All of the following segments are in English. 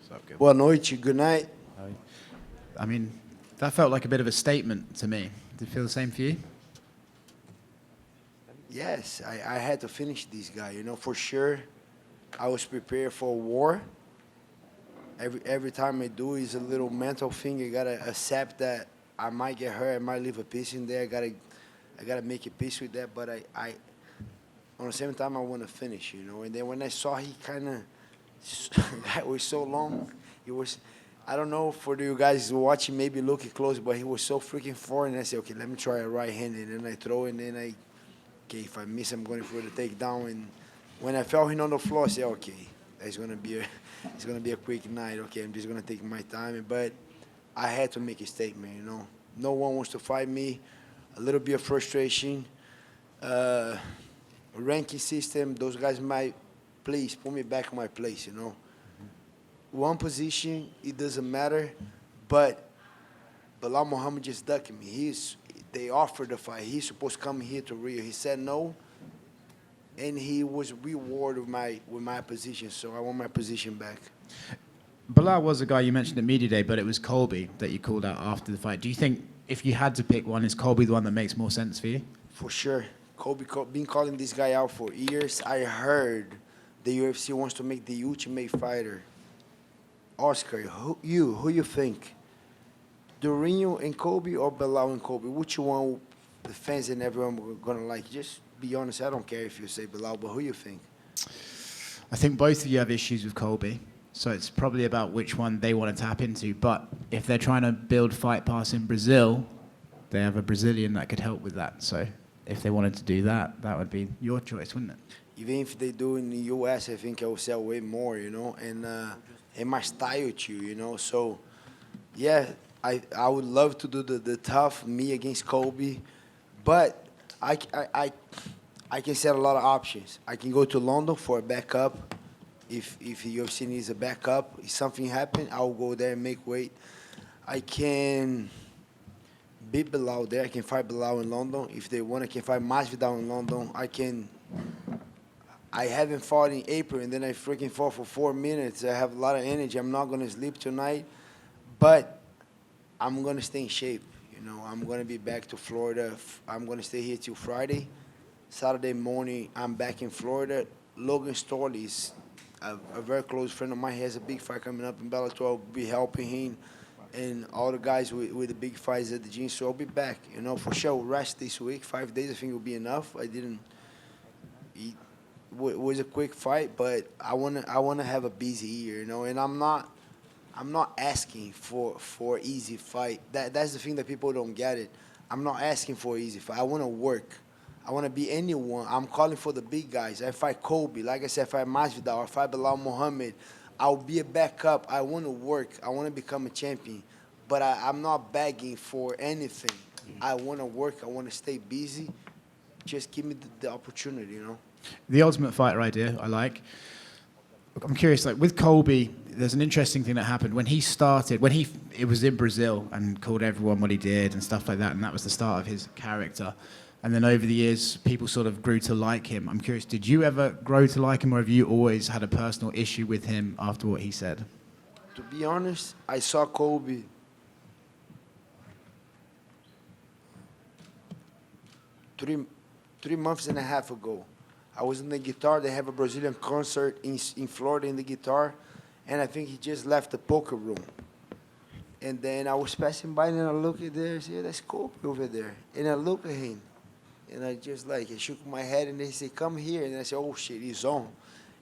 What's up, Gilbert? Boa noite, good night. I mean, that felt like a bit of a statement to me. Did it feel the same for you? Yes, I had to finish this guy, you know, for sure. I was prepared for war. Every time I do is a little mental thing. You gotta accept that I might get hurt, I might leave a piece in there. I gotta make a peace with that. But I on the same time I want to finish, you know. And then when I saw he kind of that was so long, it was. I don't know for you guys watching, maybe looking close, but he was so freaking far. And I said, okay, let me try a right hand, and then I throw, and then okay, if I miss, I'm going for the takedown. And when I felt him on the floor, I said, okay, it's gonna be a quick night. Okay, I'm just gonna take my time. But I had to make a statement, you know. No one wants to fight me. A little bit of frustration. Ranking system, those guys might, please put me back in my place, you know. One position, it doesn't matter, but Bilal Muhammad just ducking me. They offered the fight. He's supposed to come here to Rio. He said no, and he was rewarded with my position, so I want my position back. Bilal was a guy you mentioned at Media Day, but it was Colby that you called out after the fight. Do you think if you had to pick one, is Colby the one that makes more sense for you? For sure. Colby been calling this guy out for years. I heard the UFC wants to make the ultimate fighter. Oscar, who you think? Durinho and Colby or Bilal and Colby? Which one the fans and everyone are going to like? Just be honest. I don't care if you say Bilal, but who you think? I think both of you have issues with Colby, so it's probably about which one they want to tap into. But if they're trying to build Fight Pass in Brazil, they have a Brazilian that could help with that. So if they wanted to do that, that would be your choice, wouldn't it? Even if they do in the US, I think I will sell way more, you know, and my style too, you know. So, yeah, I would love to do the tough me against Colby, but I can set a lot of options. I can go to London for a backup. If the UFC needs a backup, if something happens, I'll go there and make weight. I can beat Bilal there. I can fight Bilal in London. If they want, I can fight Masvidal in London. I haven't fought in April, and then I freaking fought for 4 minutes. I have a lot of energy. I'm not going to sleep tonight, but I'm going to stay in shape. You know, I'm going to be back to Florida. I'm going to stay here till Friday. Saturday morning, I'm back in Florida. Logan Storley is a very close friend of mine. He has a big fight coming up in Bellator. I'll be helping him and all the guys with the big fights at the gym. So I'll be back, you know, for sure. Rest this week. 5 days, I think, will be enough. I didn't eat. It was a quick fight, but I wanna have a busy year, you know. And I'm not asking for easy fight. That's the thing that people don't get it. I'm not asking for easy fight. I want to work. I want to be anyone. I'm calling for the big guys. I fight Colby, like I said, I fight Masvidal, I fight Bilal Muhammad. I'll be a backup. I want to work. I want to become a champion, but I'm not begging for anything. I want to work. I want to stay busy. Just give me the opportunity, you know. The Ultimate Fighter idea, I like. I'm curious, like with Colby, there's an interesting thing that happened when he started. It was in Brazil and called everyone what he did and stuff like that, and that was the start of his character. And then over the years, people sort of grew to like him. I'm curious, did you ever grow to like him, or have you always had a personal issue with him after what he said? To be honest, I saw Colby three months and a half ago. I was in the guitar. They have a Brazilian concert in Florida in the guitar, and I think he just left the poker room. And then I was passing by, and I look at there, I said, that's Colby over there. And I look at him, and I just I shook my head, and they said, come here. And I said, oh, shit, he's on.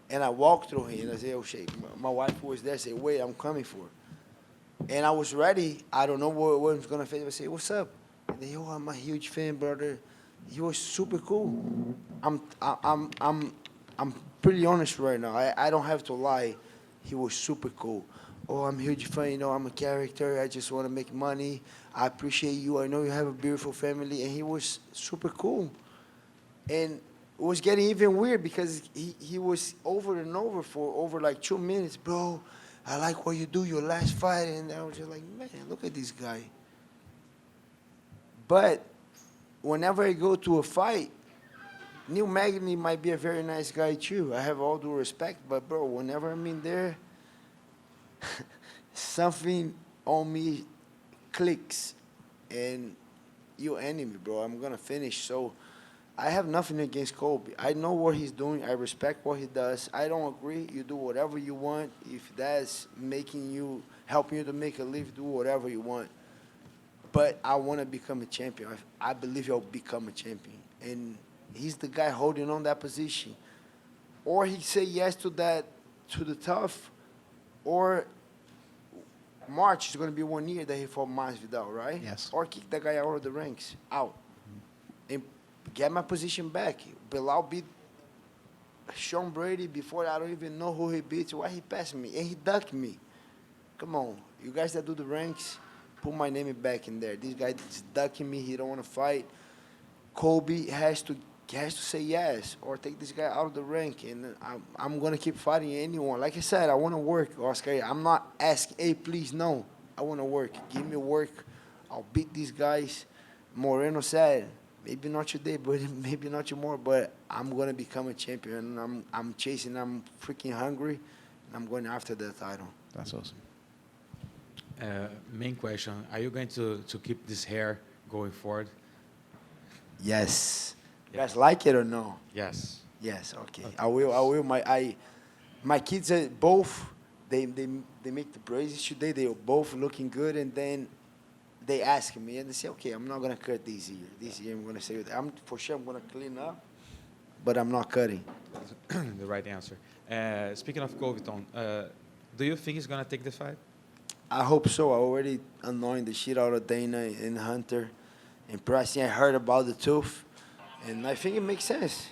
And I walked through him, and I said, oh, shit. My wife was there, I said, wait, I'm coming for her. And I was ready. I don't know what I was going to face. I said, what's up? And they, oh, I'm a huge fan, brother. He was super cool. I'm pretty honest right now. I don't have to lie. He was super cool. Oh, I'm a huge fan. You know, I'm a character. I just want to make money. I appreciate you. I know you have a beautiful family. And he was super cool. And it was getting even weird because he was over and over for over like 2 minutes. Bro, I like what you do, your last fight. And I was just like, man, look at this guy. But whenever I go to a fight, Neil Magny might be a very nice guy too. I have all due respect, but bro, whenever I'm in there, something on me clicks, and you enemy, bro. I'm gonna finish. So I have nothing against Colby. I know what he's doing. I respect what he does. I don't agree. You do whatever you want. If that's helping you to make a living, do whatever you want. But I want to become a champion. I believe I'll become a champion. And he's the guy holding on that position. Or he say yes to that, to the tough, or March is going to be 1 year that he fought Masvidal, right? Yes. Or kick that guy out of the ranks, out. And get my position back. Bilal beat Sean Brady before I don't even know who he beat. Why he passed me? And he ducked me. Come on. You guys that do the ranks, put my name back in there. This guy is ducking me. He don't want to fight. Colby has to say yes or take this guy out of the rank. And I'm going to keep fighting anyone. Like I said, I want to work, Oscar. I'm not asking, hey, please, no. I want to work. Give me work. I'll beat these guys. Moreno said, maybe not today, but maybe not tomorrow, but I'm going to become a champion. And I'm chasing. I'm freaking hungry. And I'm going after that title. That's awesome. Main question, are you going to keep this hair going forward? Yes. You guys like it or no? Yes. Yes, okay. I will. My kids are both, they make the braids today. They are both looking good, and then they ask me, and they say, okay, I'm not going to cut this year. This year I'm going to say, for sure I'm going to clean up, but I'm not cutting. The right answer. Speaking of Covington, do you think he's going to take the fight? I hope so. I already annoying the shit out of Dana and Hunter and Pricing. I heard about the tooth, and I think it makes sense.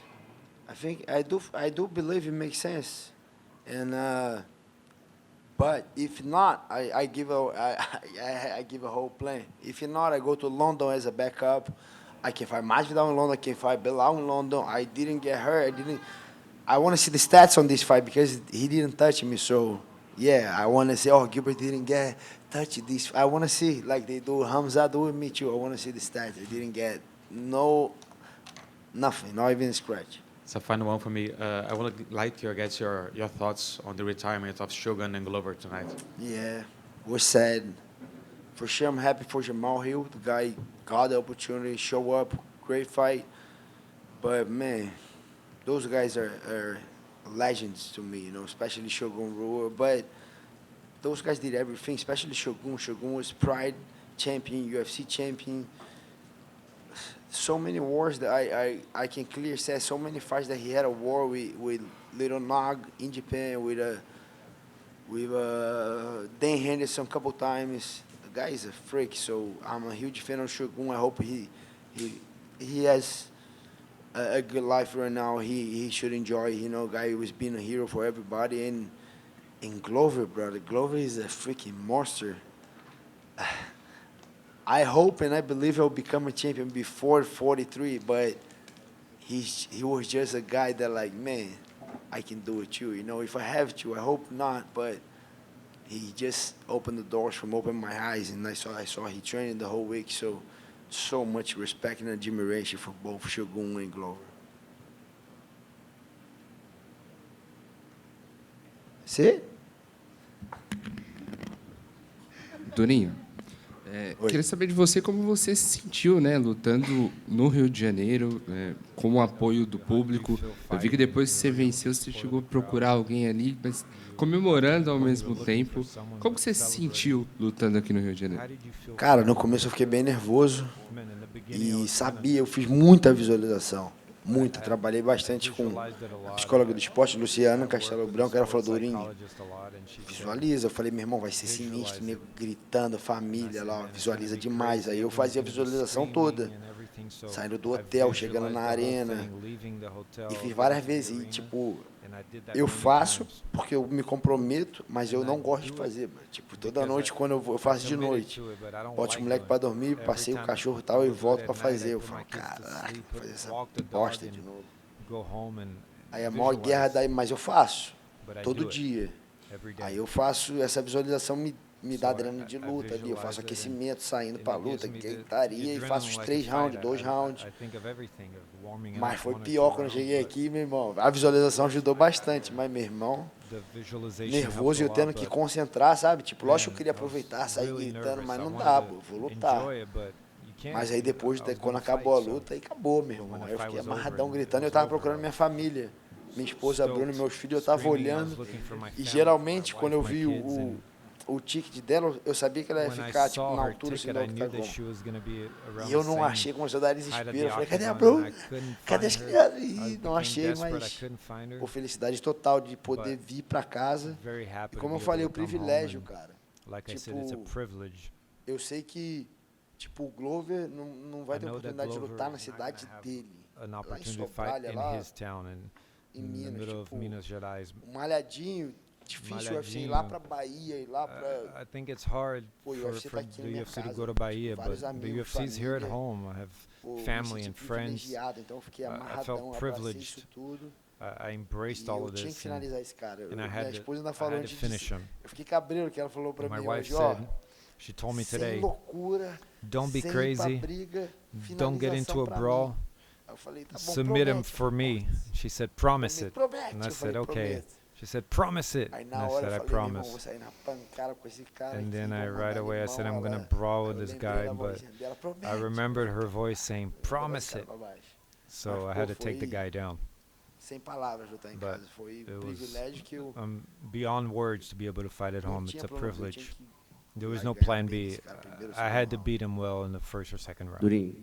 I do believe it makes sense, and but if not, I give a whole plan. If not, I go to London as a backup. I can fight Masvidal in London. I can fight Belal in London. I didn't get hurt. I want to see the stats on this fight because he didn't touch me. So yeah, I want to say, oh, Gilbert didn't get touch this. I want to see like they do. Hamza do with me too. I want to see the stats. They didn't get nothing, not even a scratch. It's a final one for me. I would like to get your thoughts on the retirement of Shogun and Glover tonight. Yeah, we're sad. For sure, I'm happy for Jamal Hill. The guy got the opportunity, show up, great fight. But man, those guys are legends to me, you know, especially Shogun Rua. But those guys did everything, especially Shogun. Shogun was Pride champion, UFC champion. So many wars that I can clearly say, so many fights that he had a war with Little Nog in Japan, with Dan Henderson a couple times. The guy is a freak, so I'm a huge fan of Shogun. I hope he has a good life right now. He should enjoy, you know, guy who's been a hero for everybody. And Glover, brother, Glover is a freaking monster. I hope and I believe he'll become a champion before 43, but he was just a guy that like, man, I can do it too. You know, if I have to, I hope not, but he just opened the doors from opening my eyes, and I saw he trained the whole week, so much respect and admiration for both Shogun and Glover. That's it? Toninho, queria saber de você como você se sentiu, né, lutando no Rio de Janeiro, com o apoio do público. Eu vi que depois que você venceu, você chegou a procurar alguém ali, mas comemorando ao mesmo tempo. Como você se sentiu lutando aqui no Rio de Janeiro? Cara, no começo eu fiquei bem nervoso e sabia, eu fiz muita visualização. Muita, trabalhei bastante com a psicóloga do esporte, Luciana Castelo Branco, ela falou, Dourinho, visualiza. Eu falei, meu irmão, vai ser sinistro, nego gritando, família lá, visualiza demais. Aí eu fazia a visualização toda, saindo do hotel, chegando na arena, e fiz várias vezes. E, tipo, eu faço porque eu me comprometo, mas eu não gosto de fazer. Tipo, toda noite, quando eu faço de noite, boto o moleque pra dormir, passei o cachorro e tal, e volto pra fazer. Eu falo, caraca, vou fazer essa bosta de novo. Aí a maior guerra daí, mas eu faço, todo dia. Aí eu faço, essa visualização me me dá adrenalina de luta ali, eu faço aquecimento saindo pra luta, gritaria e faço os 3 rounds, 2 rounds. Mas foi pior quando eu cheguei aqui, meu irmão. A visualização ajudou bastante, mas meu irmão, nervoso e eu tendo que concentrar, sabe? Tipo, lógico que eu queria aproveitar, sair gritando, mas não dá, pô, vou lutar. Mas aí depois, quando acabou a luta, aí acabou, meu irmão. Aí eu fiquei amarradão gritando e eu tava procurando minha família. Minha esposa Bruna, meus filhos, eu tava olhando. E geralmente, quando eu vi o ticket dela, eu sabia que ela ia ficar tipo, na altura assim, do octagon. E eu não achei, começou a dar desespero. Eu falei, cadê a Bruna? Cadê as crianças? E não achei, mas por felicidade total de poder vir pra casa. E como eu falei, o privilégio, cara. Tipo, eu sei que tipo, o Glover não vai ter oportunidade de lutar na cidade dele. Lá em Somália, lá em Minas, tipo, um malhadinho, difícil o UFC ir lá pra Bahia e lá pra... I think it's hard Pô, for the UFC to go to Bahia, but the UFC's here at home. I have family and friends. Então eu fiquei I amarradão, felt abracei privileged. isso tudo. I embraced all Eu of tinha que this, finalizar esse cara. and I Minha had esposa ainda to, I falou had to antes finish disso. him. Eu fiquei cabreiro que ela falou pra My mim wife hoje, ó. said, she told me Sem today, loucura, don't be sem ir crazy, pra briga, don't get finalização into a pra brawl, mim. Aí eu falei, tá bom, submit him promete, for me. She said, promise it. promete. And I Eu said, falei, okay. prometo. She said, promise it. Aí And na I hora said, I eu falei, meu irmão, vou promise. sair na pancada com esse cara And aqui, then I vou right mandar away I limão, said, I'm gonna ela- brawl aí with eu this lembrei guy, da but vozinha dela, promete. I remembered her voice saying, Mandou esse promise cara it. pra baixo. So Mas, I pô, had to take the foi guy down. sem palavras lutar em But casa. Foi it um was privilégio que eu beyond words to be able to fight at não home. tinha It's a plano B, eu tinha privilege. que There was ir lá no e ganhar plan bem B. esse cara primeiro, I had to segundo beat him well in the first or second round. Durinho,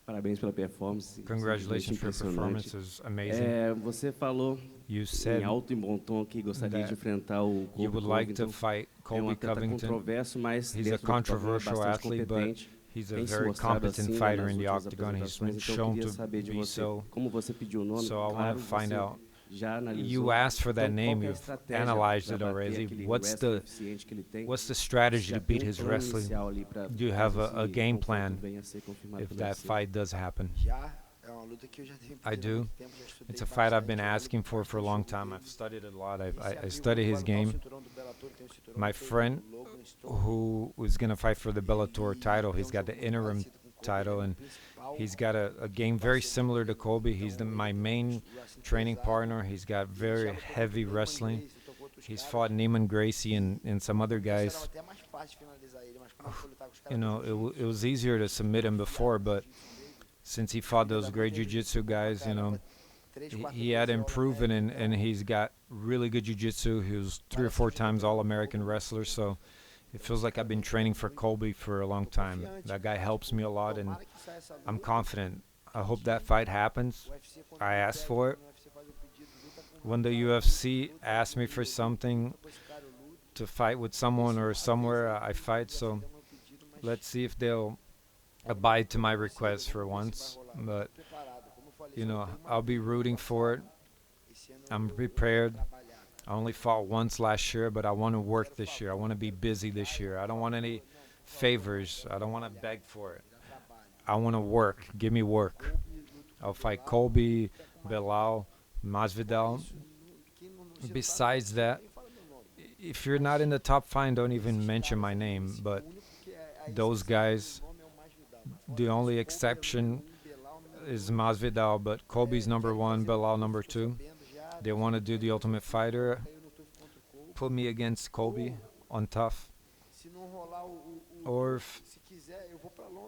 parabéns pela performance. Congratulations for your Impressionante. performance. It was amazing. Você falou You em said alto e bom tom que gostaria that de enfrentar o you Colby would like to Covington. fight É Colby atleta Covington. controverso, mas He's a dentro do octagon é controversial bastante athlete, but competente. he's a Tem se very mostrado competent assim, fighter nas in the últimas octagon. He's apresentações. been Então eu shown queria to saber de be você, so. como você pediu o nome, So I want claro, to find você out. já analisou. You asked for that Então, name. qual que é a You've estratégia analyzed pra it bater already. aquele What's wrestling the eficiente que ele tem? what's the strategy Já to tem beat his plano wrestling? inicial ali pra Do you have caso a esse game confronto plan venha a ser confirmado if pelo that UFC? fight does happen? Já é uma luta que eu já tenho I pedido há do. muito tempo, já estudei It's a fight I've been bastante, asking for a long time. dele. I've studied it a lot. Esse I amigo study vai his lutar o game. cinturão do Bellator, tem o cinturão My do friend Logan Stone. who was going to fight for the Bellator E title, tem he's got the jogo muito interim parecido com o Colby, title, ele é and o principal. he's got a game very similar to Colby. He's my main training partner. He's got very heavy wrestling. He's fought Neiman Gracie and some other guys. You know, it was easier to submit him before, but since he fought those great jiu-jitsu guys, you know, he had improved and he's got really good jiu-jitsu. He was 3 or 4 times All-American wrestler, so it feels like I've been training for Colby for a long time. That guy helps me a lot, and I'm confident. I hope that fight happens. I asked for it. When the UFC asked me for something to fight with someone or somewhere, I fight. So let's see if they'll abide to my request for once. But, you know, I'll be rooting for it. I'm prepared. I only fought once last year, but I want to work this year. I want to be busy this year. I don't want any favors. I don't want to beg for it. I want to work. Give me work. I'll fight Colby, Belal, Masvidal. Besides that, if you're not in the top 5, don't even mention my name. But those guys, the only exception is Masvidal, but Colby's number 1, Belal number 2. They want to do the Ultimate Fighter. Put me against Colby on tough. Or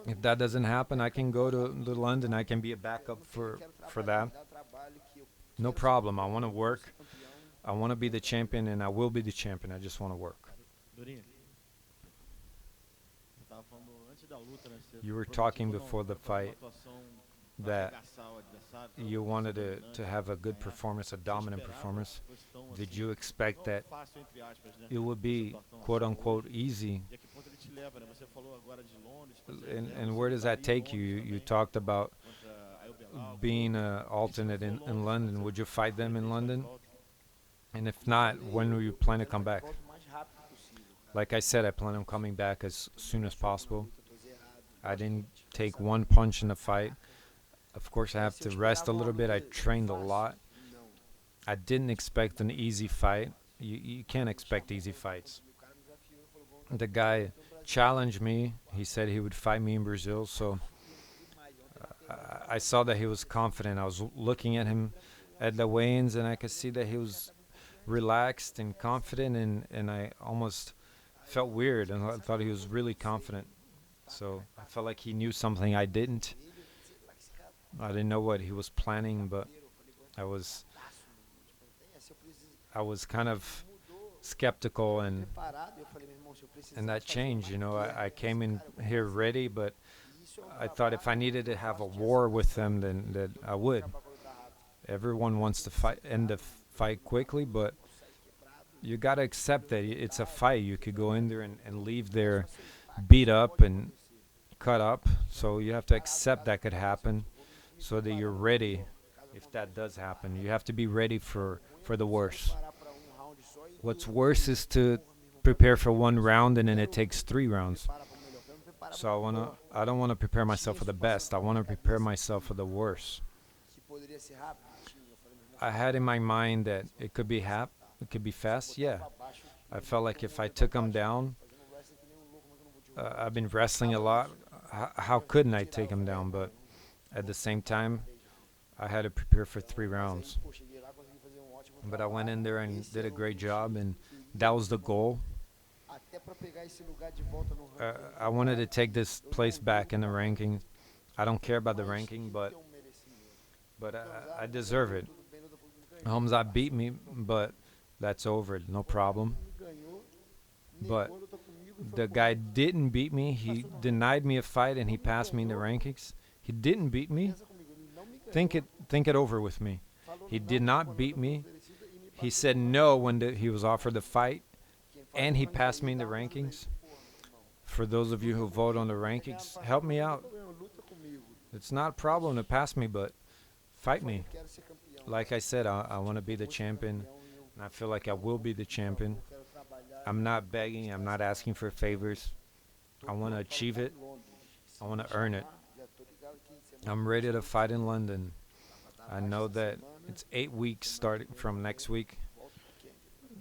if that doesn't happen, I can go to London. I can be a backup for that. No problem. I want to work. I want to be the champion, and I will be the champion. I just want to work. You were talking before the fight that you wanted to have a good performance, a dominant performance. Did you expect that it would be, quote-unquote, easy? And where does that take you? You talked about being an alternate in London. Would you fight them in London? And if not, when do you plan to come back? Like I said, I plan on coming back as soon as possible. I didn't take one punch in the fight. Of course, I have to rest a little bit. I trained a lot. I didn't expect an easy fight. You can't expect easy fights. the guy challenged me. He said he would fight me in Brazil, so I saw that he was confident. I was looking at him at the weigh-ins, and I could see that he was relaxed and confident, and I almost felt weird, and I thought he was really confident. So I felt like he knew something I didn't. I didn't know what he was planning, but I was kind of skeptical, and that changed. You know, I came in here ready, but I thought if I needed to have a war with them, then that I would. Everyone wants to end the fight quickly, but you got to accept that it's a fight. You could go in there and leave there beat up and cut up. So you have to accept that could happen so that you're ready if that does happen. You have to be ready for the worst. What's worse is to prepare for one round and then it takes 3 rounds. So I don't want to prepare myself for the best. I want to prepare myself for the worst. I had in my mind that it could be it could be fast. Yeah. I felt like if I took him down, I've been wrestling a lot. How couldn't I take him down? But at the same time, I had to prepare for 3 rounds. But I went in there and did a great job, and that was the goal. I wanted to take this place back in the ranking. I don't care about the ranking, but I deserve it. Hamza beat me, but that's over. No problem. But the guy didn't beat me. He denied me a fight, and he passed me in the rankings. He didn't beat me. Think it over with me. He did not beat me. He said no when he was offered the fight, and he passed me in the rankings. For those of you who vote on the rankings, help me out. It's not a problem to pass me, but fight me. Like I said, I want to be the champion, and I feel like I will be the champion. I'm not begging. I'm not asking for favors. I want to achieve it. I want to earn it. I'm ready to fight in London. I know that it's 8 weeks starting from next week,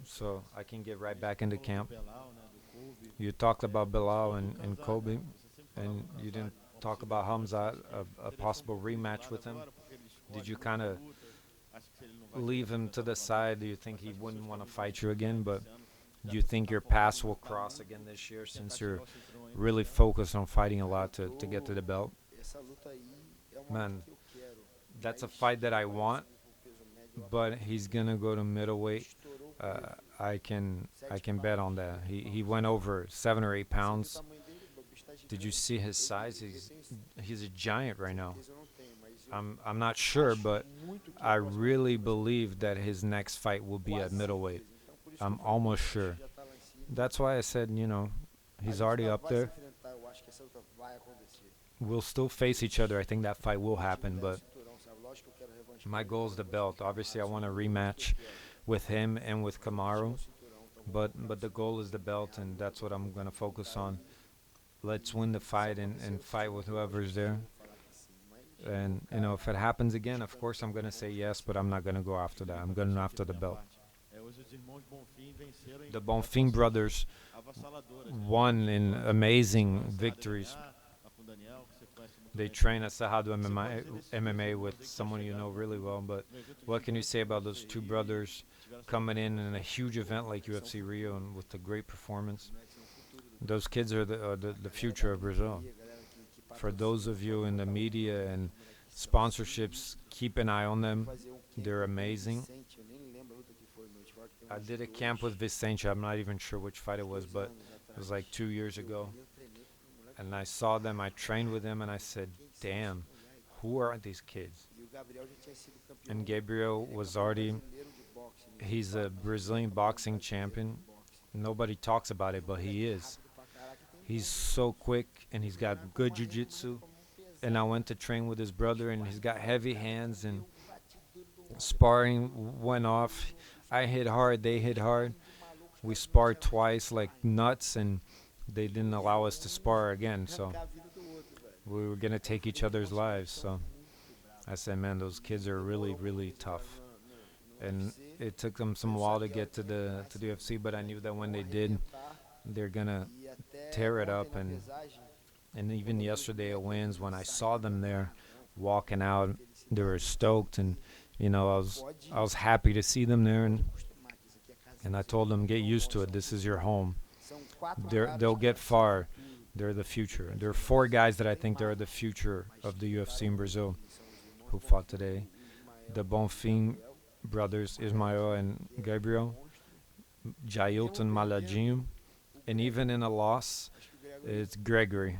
so I can get right back into camp. You talked about Bilal and Colby, and you didn't talk about Hamza, a possible rematch with him. Did you kind of leave him to the side? Do you think he wouldn't want to fight you again? But do you think your paths will cross again this year since you're really focused on fighting a lot to get to the belt? Man, that's a fight that I want, but he's going to go to middleweight. I can bet on that. He went over 7 or 8 pounds. Did you see his size? He's a giant right now. I'm not sure, but I really believe that his next fight will be at middleweight. I'm almost sure. That's why I said, he's already up there. We'll still face each other. I think that fight will happen, but my goal is the belt. Obviously, I want a rematch with him and with Kamaru, but the goal is the belt, and that's what I'm going to focus on. Let's win the fight and fight with whoever's there. And, if it happens again, of course I'm going to say yes, but I'm not going to go after that. I'm going after the belt. The Bonfim brothers won in amazing victories. They train at Cerrado MMA with someone you know really well. But what can you say about those 2 brothers coming in a huge event like UFC Rio and with a great performance? Those kids are the future of Brazil. For those of you in the media and sponsorships, keep an eye on them. They're amazing. I did a camp with Vicente. I'm not even sure which fight it was, but it was like 2 years ago. And I saw them, I trained with them, and I said, damn, who are these kids? And Gabriel was he's a Brazilian boxing champion. Nobody talks about it, but he is. He's so quick, and he's got good jiu-jitsu. And I went to train with his brother, and he's got heavy hands, and sparring went off. I hit hard, they hit hard. We sparred twice like nuts, and they didn't allow us to spar again, so we were going to take each other's lives. So I said, man, those kids are really, really tough. And it took them some while to get to the UFC, but I knew that when they did, they're going to tear it up, and even yesterday at wins, when I saw them there walking out, they were stoked, and I was happy to see them there, and I told them, get used to it. This is your home. They'll get far. They're the future. There are 4 guys that I think they're the future of the UFC in Brazil who fought today. The Bonfim brothers, Ismael and Gabriel, Jailton Maladinho, and even in a loss, it's Gregory.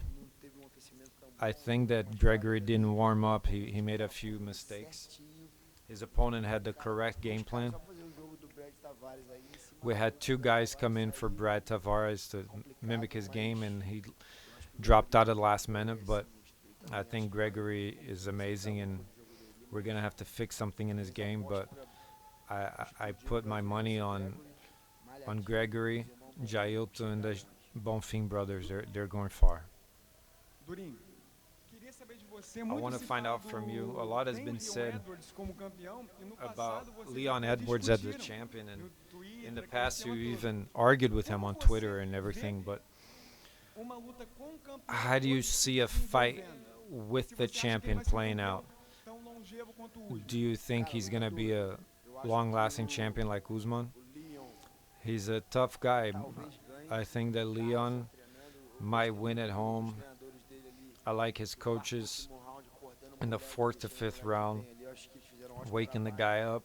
I think that Gregory didn't warm up. He made a few mistakes. His opponent had the correct game plan. We had 2 guys come in for Brad Tavares to mimic his game, and he dropped out at the last minute. But I think Gregory is amazing, and we're going to have to fix something in his game. But I put my money on Gregory, Jailton, and the Bonfim brothers. They're going far. I want to find out from you. A lot has been said about Leon Edwards as the champion, and in the past you even argued with him on Twitter and everything, but how do you see a fight with the champion playing out? Do you think he's going to be a long-lasting champion like Usman? He's a tough guy. I think that Leon might win at home. I like his coaches in the 4th to 5th round, waking the guy up.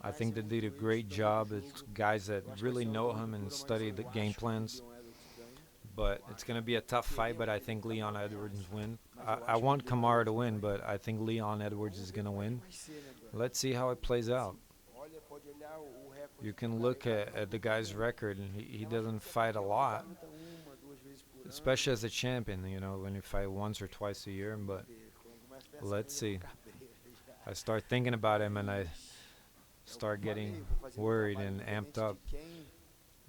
I think they did a great job. It's guys that really know him and study the game plans. But it's going to be a tough fight, but I think Leon Edwards win. I want Kamaru to win, but I think Leon Edwards is going to win. Let's see how it plays out. You can look at the guy's record, and he doesn't fight a lot, especially as a champion, when you fight once or twice a year. But let's see. I start thinking about him, and I start getting worried and amped up.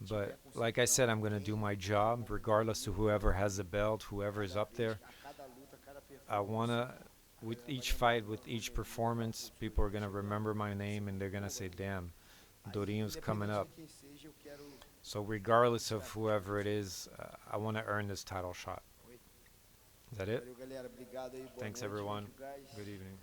But like I said, I'm going to do my job, regardless of whoever has the belt, whoever is up there. I want to, with each fight, with each performance, people are going to remember my name, and they're going to say, damn, Dorinho's coming up. So regardless of whoever it is, I want to earn this title shot. Is that it? Thanks, everyone. Good evening.